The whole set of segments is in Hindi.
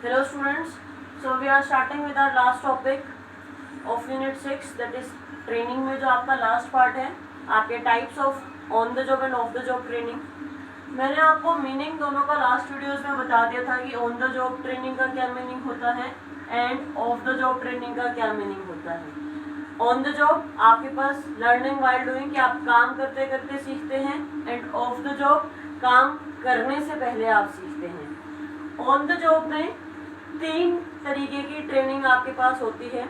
Hello students, so we are starting with our last topic of unit 6, that is training में जो आपका लास्ट पार्ट है आपके types of on the job end of the job training. मैंने आपको मीनिंग दोनों का लास्ट वीडियोस में बता दिया था कि ऑन द जॉब ट्रेनिंग का क्या मीनिंग होता है end of the job training का क्या मीनिंग होता है। ऑन द जॉब आपके पास लर्निंग वाइल डूइंग कि आप काम करते करते सीखते हैं, एंड ऑफ द जॉब काम करने से पहले आप सीखते हैं। ऑन द जॉब में 3 तरीके की ट्रेनिंग आपके पास होती है।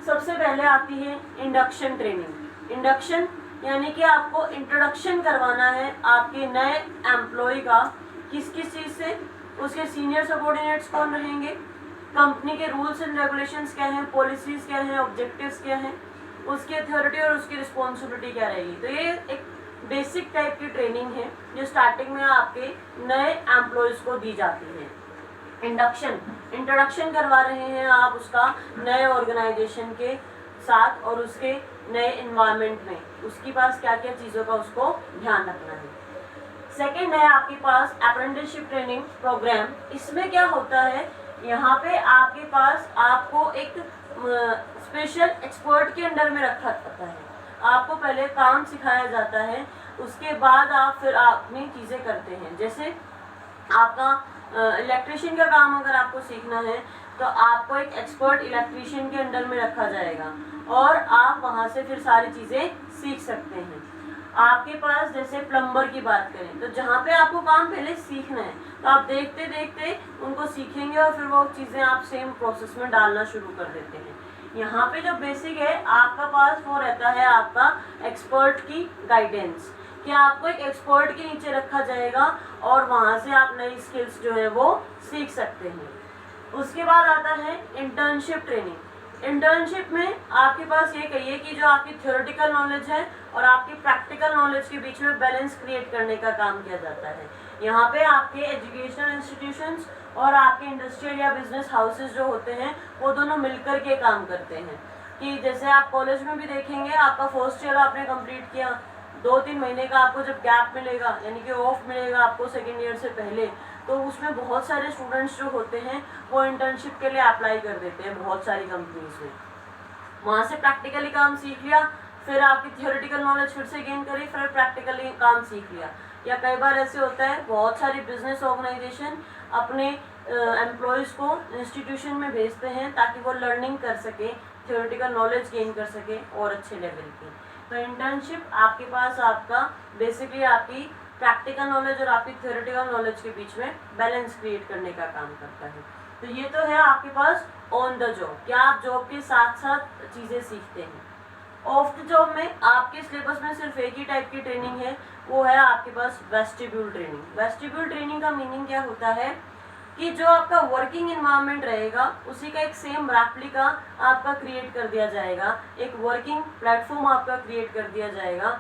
सबसे पहले आती है इंडक्शन ट्रेनिंग। इंडक्शन यानी कि आपको इंट्रोडक्शन करवाना है आपके नए एम्प्लॉय का, किस किस चीज़ से, उसके सीनियर सबॉर्डिनेट्स कौन रहेंगे, कंपनी के रूल्स एंड रेगुलेशंस क्या हैं, पॉलिसीज़ क्या हैं, ऑब्जेक्टिव्स क्या हैं, उसकी अथॉरिटी और उसकी रिस्पॉन्सिबिलिटी क्या रहेगी। तो ये एक बेसिक टाइप की ट्रेनिंग है जो स्टार्टिंग में आपके नए एम्प्लॉयज़ को दी जाती है। इंडक्शन, इंट्रोडक्शन करवा रहे हैं आप उसका नए ऑर्गेनाइजेशन के साथ और उसके नए इन्वायरमेंट में, उसके पास क्या क्या चीज़ों का उसको ध्यान रखना है। सेकंड है आपके पास अप्रेंटिसशिप ट्रेनिंग प्रोग्राम। इसमें क्या होता है, यहाँ पे आपके पास आपको एक स्पेशल एक्सपर्ट के अंडर में रखा जाता है। आपको पहले काम सिखाया जाता है, उसके बाद आप फिर अपनी चीज़ें करते हैं। जैसे आपका इलेक्ट्रिशियन का काम अगर आपको सीखना है तो आपको एक एक्सपर्ट इलेक्ट्रिशियन के अंडर में रखा जाएगा और आप वहाँ से फिर सारी चीज़ें सीख सकते हैं। आपके पास जैसे प्लम्बर की बात करें तो जहाँ पे आपको काम पहले सीखना है तो आप देखते देखते उनको सीखेंगे और फिर वो चीज़ें आप सेम प्रोसेस में डालना शुरू कर देते हैं। यहाँ पे जो बेसिक है आपका पास वो रहता है आपका एक्सपर्ट की गाइडेंस, कि आपको एक एक्सपर्ट के नीचे रखा जाएगा और वहाँ से आप नई स्किल्स जो है वो सीख सकते हैं। उसके बाद आता है इंटर्नशिप ट्रेनिंग। इंटर्नशिप में आपके पास ये कहिए कि जो आपकी थ्योरेटिकल नॉलेज है और आपकी प्रैक्टिकल नॉलेज के बीच में बैलेंस क्रिएट करने का काम किया जाता है। यहाँ पे आपके एजुकेशनल इंस्टीट्यूशंस और आपके इंडस्ट्रियल या बिजनेस हाउसेज जो होते हैं वो दोनों मिलकर के काम करते हैं। कि जैसे आप कॉलेज में भी देखेंगे, आपका फर्स्ट ईयर आपने कंप्लीट किया, 2-3 महीने का आपको जब गैप मिलेगा यानी कि ऑफ मिलेगा आपको सेकेंड ईयर से पहले, तो उसमें बहुत सारे स्टूडेंट्स जो होते हैं वो इंटर्नशिप के लिए अप्लाई कर देते हैं बहुत सारी कंपनीज में। वहाँ से प्रैक्टिकली काम सीख लिया, फिर आपकी थियोरेटिकल नॉलेज फिर से गेन करी, फिर प्रैक्टिकली काम सीख लिया। या कई बार ऐसे होता है बहुत सारी बिजनेस ऑर्गेनाइजेशन अपने एम्प्लॉयज़ को इंस्टीट्यूशन में भेजते हैं ताकि वो लर्निंग कर सके, थियोरेटिकल नॉलेज गेन कर सके और अच्छे लेवल की। तो इंटर्नशिप आपके पास आपका बेसिकली आपकी प्रैक्टिकल नॉलेज और आपकी थियोरेटिकल नॉलेज के बीच में बैलेंस क्रिएट करने का काम करता है। तो ये तो है आपके पास ऑन द जॉब, क्या आप जॉब के साथ साथ चीज़ें सीखते हैं। ऑफ द जॉब में आपके सिलेबस में सिर्फ एक ही टाइप की ट्रेनिंग है, वो है आपके पास वेस्टिब्यूल ट्रेनिंग। वेस्टिब्यूल ट्रेनिंग का मीनिंग क्या होता है कि जो आपका वर्किंग इन्वायरमेंट रहेगा उसी का एक सेम रेप्लिका आपका क्रिएट कर दिया जाएगा, एक वर्किंग प्लेटफॉर्म आपका क्रिएट कर दिया जाएगा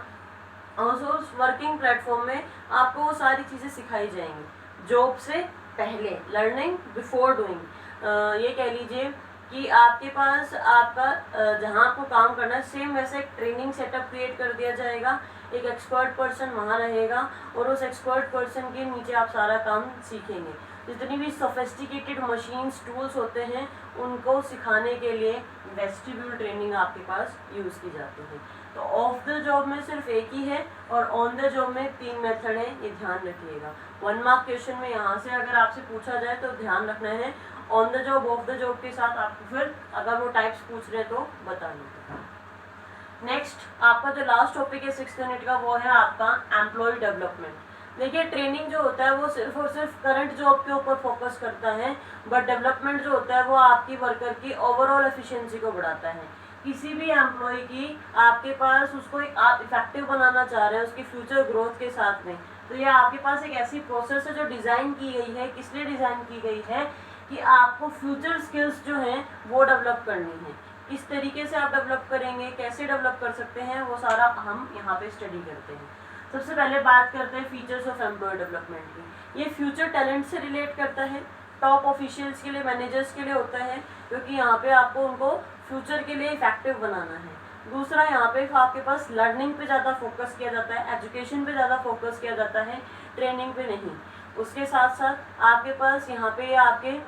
और उस वर्किंग प्लेटफॉर्म में आपको वो सारी चीज़ें सिखाई जाएंगी जॉब से पहले, लर्निंग बिफोर डूइंग। ये कह लीजिए कि आपके पास आपका जहाँ आपको काम करना है सेम वैसे एक ट्रेनिंग सेटअप क्रिएट कर दिया जाएगा, एक एक्सपर्ट पर्सन वहाँ रहेगा और उस एक्सपर्ट पर्सन के नीचे आप सारा काम सीखेंगे। जितनी भी सोफिस्टिकेटेड मशीन्स टूल्स होते हैं उनको सिखाने के लिए वेस्टिब्यूल ट्रेनिंग आपके पास यूज़ की जाती है। तो ऑफ द जॉब में सिर्फ एक ही है और ऑन द जॉब में 3 मेथड है, ये ध्यान रखिएगा। 1 मार्क क्वेश्चन में यहाँ से अगर आपसे पूछा जाए तो ध्यान रखना है on the job of the job के साथ आपको फिर अगर वो टाइप्स पूछ रहे तो बता दो। नेक्स्ट आपका जो लास्ट टॉपिक है 6th यूनिट का वो है आपका एम्प्लॉय डेवलपमेंट। देखिए ट्रेनिंग जो होता है वो सिर्फ और सिर्फ करंट जॉब के ऊपर फोकस करता है, बट डेवलपमेंट जो होता है वो आपकी वर्कर की ओवरऑल एफिशिएंसी को बढ़ाता है। किसी भी एम्प्लॉय की आपके पास उसको एक आप इफेक्टिव बनाना चाह रहे हैं उसकी फ्यूचर ग्रोथ के साथ में, तो ये आपके पास एक ऐसी प्रोसेस है जो डिज़ाइन की गई है। किस लिए डिज़ाइन की गई है कि आपको फ्यूचर स्किल्स जो हैं वो डेवलप करनी है। किस तरीके से आप डेवलप करेंगे, कैसे डेवलप कर सकते हैं, वो सारा हम यहाँ पे स्टडी करते हैं। सबसे पहले बात करते हैं फीचर्स ऑफ एम्प्लॉय डेवलपमेंट की। ये फ्यूचर टैलेंट से रिलेट करता है, टॉप ऑफिशियल्स के लिए, मैनेजर्स के लिए होता है, क्योंकि यहाँ पे आपको उनको फ्यूचर के लिए इफेक्टिव बनाना है। दूसरा यहाँ पे आपके पास लर्निंग पे ज़्यादा फोकस किया जाता है, एजुकेशन पे ज़्यादा फोकस किया जाता है, ट्रेनिंग पे नहीं। उसके साथ साथ आपके पास यहाँ पे आपके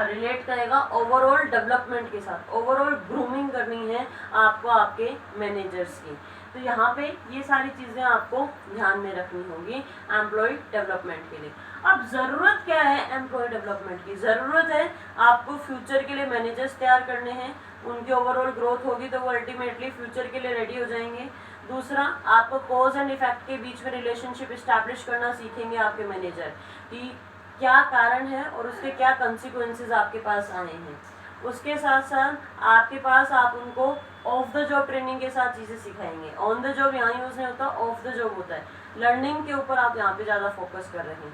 रिलेट करेगा ओवरऑल डेवलपमेंट के साथ। ओवरऑल ग्रूमिंग करनी है आपको आपके मैनेजर्स की, तो यहाँ पे ये सारी चीज़ें आपको ध्यान में रखनी होंगी एम्प्लॉय डेवलपमेंट के लिए। अब ज़रूरत क्या है एम्प्लॉय डेवलपमेंट की? ज़रूरत है आपको फ्यूचर के लिए मैनेजर्स तैयार करने हैं, उनकी ओवरऑल ग्रोथ होगी तो वो अल्टीमेटली फ्यूचर के लिए रेडी हो जाएंगे। दूसरा, आपको कॉज एंड इफेक्ट के बीच में रिलेशनशिप इस्टेब्लिश करना सीखेंगे आपके मैनेजर कि क्या कारण है और उसके क्या कंसिक्वेंसेस आपके पास आए हैं। उसके साथ साथ आपके पास आप उनको ऑफ द जॉब ट्रेनिंग के साथ चीज़ें सिखाएंगे। ऑन द जॉब यहाँ यूज़ नहीं होता, ऑफ द जॉब होता है। लर्निंग के ऊपर आप यहाँ पे ज़्यादा फोकस कर रहे हैं,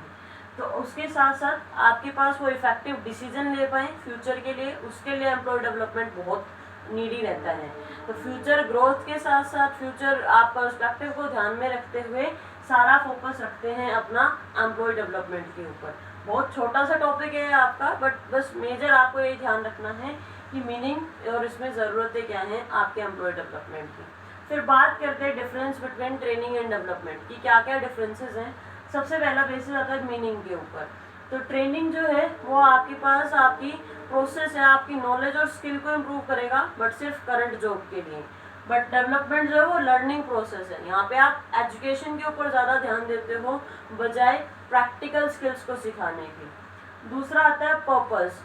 तो उसके साथ साथ आपके पास वो इफेक्टिव डिसीजन ले पाएँ फ्यूचर के लिए, उसके लिए एम्प्लॉय डेवलपमेंट बहुत नीडी रहता है। तो फ्यूचर ग्रोथ के साथ साथ फ्यूचर आप पर्सपेक्टिव को ध्यान में रखते हुए सारा फोकस रखते हैं अपना एम्प्लॉय डेवलपमेंट के ऊपर। बहुत छोटा सा टॉपिक है आपका, बट बस मेजर आपको ये ध्यान रखना है कि मीनिंग और इसमें ज़रूरतें क्या हैं आपके एम्प्लॉय डेवलपमेंट की। फिर बात करते हैं difference between training and development की, क्या क्या डिफरेंसेस हैं। सबसे पहला बेसिस आता है मीनिंग के ऊपर। तो ट्रेनिंग जो है वो आपके पास आपकी प्रोसेस है, आपकी नॉलेज और स्किल को इम्प्रूव करेगा, बट सिर्फ करंट जॉब के लिए। बट डेवलपमेंट जो है वो लर्निंग प्रोसेस है, यहाँ पे आप एजुकेशन के ऊपर ज़्यादा ध्यान देते हो बजाय प्रैक्टिकल स्किल्स को सिखाने की। दूसरा आता है पर्पस।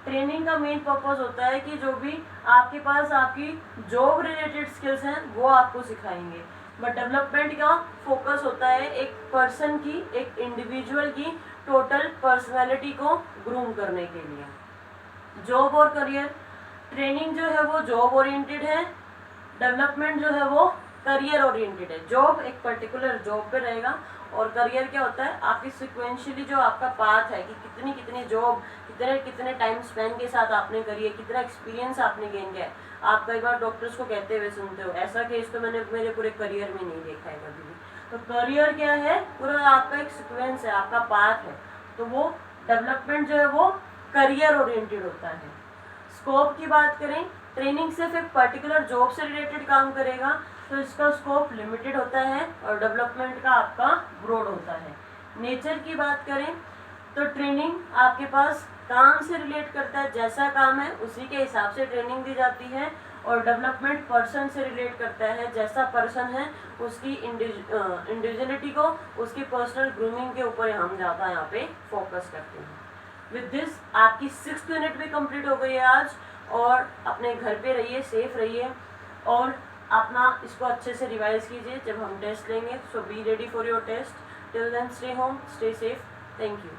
ट्रेनिंग का मेन पर्पस होता है कि जो भी आपके पास आपकी जॉब रिलेटेड स्किल्स हैं वो आपको सिखाएंगे, बट डेवलपमेंट का फोकस होता है एक पर्सन की, एक इंडिविजुअल की टोटल पर्सनैलिटी को ग्रूम करने के लिए। जॉब और करियर, ट्रेनिंग जो है वो जॉब ओरिएंटेड है, डेवलपमेंट जो है वो करियर ओरिएंटेड है। जॉब एक पर्टिकुलर जॉब पे रहेगा और करियर क्या होता है आपकी सिक्वेंशियली जो आपका पाथ है कि कितनी जॉब, कितने टाइम स्पेन के साथ आपने करी है, कितना एक्सपीरियंस आपने गेन किया है। आप कई बार डॉक्टर्स को कहते हुए सुनते हो, ऐसा केस तो मैंने मेरे पूरे करियर में नहीं देखा है कभी भी। तो करियर क्या है, पूरा आपका एक सिक्वेंस है, आपका पाथ है। तो वो डेवलपमेंट जो है वो करियर ओरिएंटेड होता है। स्कोप की बात करें, ट्रेनिंग सिर्फ एक पर्टिकुलर जॉब से रिलेटेड काम करेगा तो इसका स्कोप लिमिटेड होता है और डेवलपमेंट का आपका ब्रॉड होता है। नेचर की बात करें तो ट्रेनिंग आपके पास काम से रिलेट करता है, जैसा काम है उसी के हिसाब से ट्रेनिंग दी जाती है, और डेवलपमेंट पर्सन से रिलेट करता है, जैसा पर्सन है उसकी इंडिविजुअलिटी को, उसकी पर्सनल ग्रूमिंग के ऊपर हम ज़्यादा यहाँ पे फोकस करते हैं। विद दिस आपकी 6th यूनिट भी कंप्लीट हो गई है आज, और अपने घर पे रहिए, सेफ रहिए और अपना इसको अच्छे से रिवाइज कीजिए जब हम टेस्ट लेंगे। So be ready for your test. Till then stay home, stay safe. Thank you.